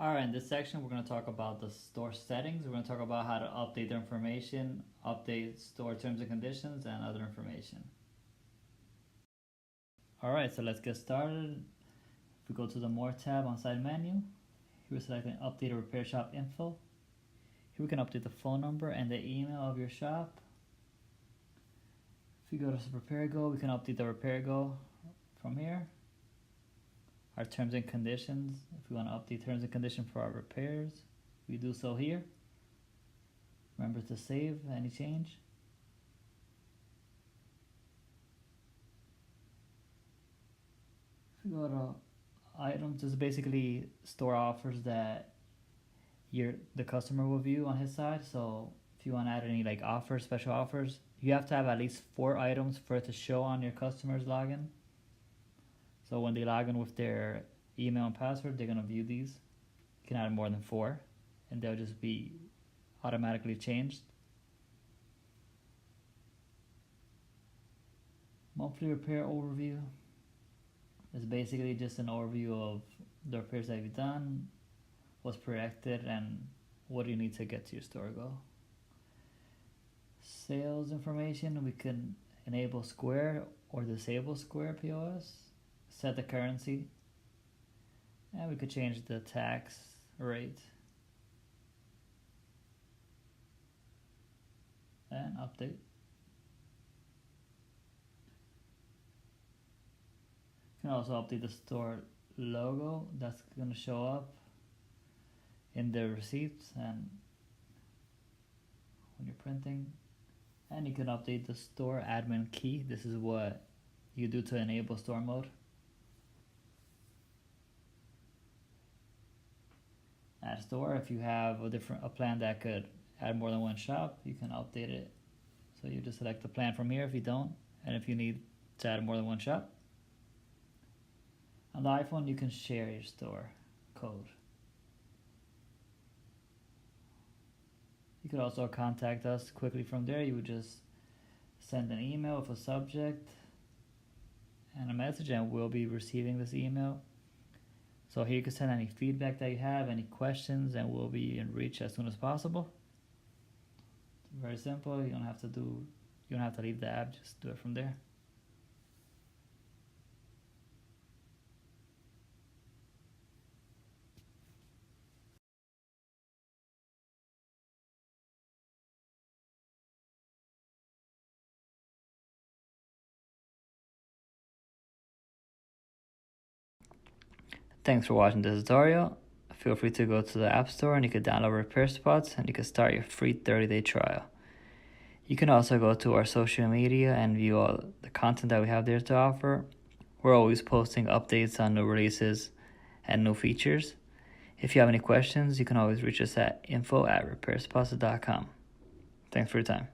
Alright, in this section we're going to talk about the store settings. We're going to talk about how to update the information, update store terms and conditions, and other information. Alright, so let's get started. If we go to the More tab on side menu, here we're selecting Update or Repair Shop Info. Here we can update the phone number and the email of your shop. If we go to Repair Go, we can update the Repair Go from here. Our terms and conditions, if we want to update terms and conditions for our repairs, we do so here. Remember to save any change. If we go to items, this is basically store offers that the customer will view on his side. So if you want to add any like offers, special offers, you have to have at least 4 items for it to show on your customer's login. So when they log in with their email and password, they're going to view these. You can add more than 4 and they'll just be automatically changed. Monthly repair overview is basically just an overview of the repairs that you've done, what's projected, and what do you need to get to your store goal. Sales information, we can enable Square or disable Square POS. Set the currency, and we could change the tax rate and update. You can also update the store logo. That's going to show up in the receipts and when you're printing. And you can update the store admin key. This is what you do to enable store mode. Add store, if you have a plan that could add more than one shop, you can update it. So you just select the plan from here if you don't, and if you need to add more than one shop. On the iPhone, you can share your store code. You could also contact us quickly from there. You would just send an email with a subject and a message, and we'll be receiving this email. So here you can send any feedback that you have, any questions, and we'll be in reach as soon as possible. It's very simple. You don't have to leave the app, just do it from there. Thanks for watching this tutorial. Feel free to go to the App Store and you can download RepairSpots and you can start your free 30-day trial. You can also go to our social media and view all the content that we have there to offer. We're always posting updates on new releases and new features. If you have any questions, you can always reach us at info@repairspots.com. Thanks for your time.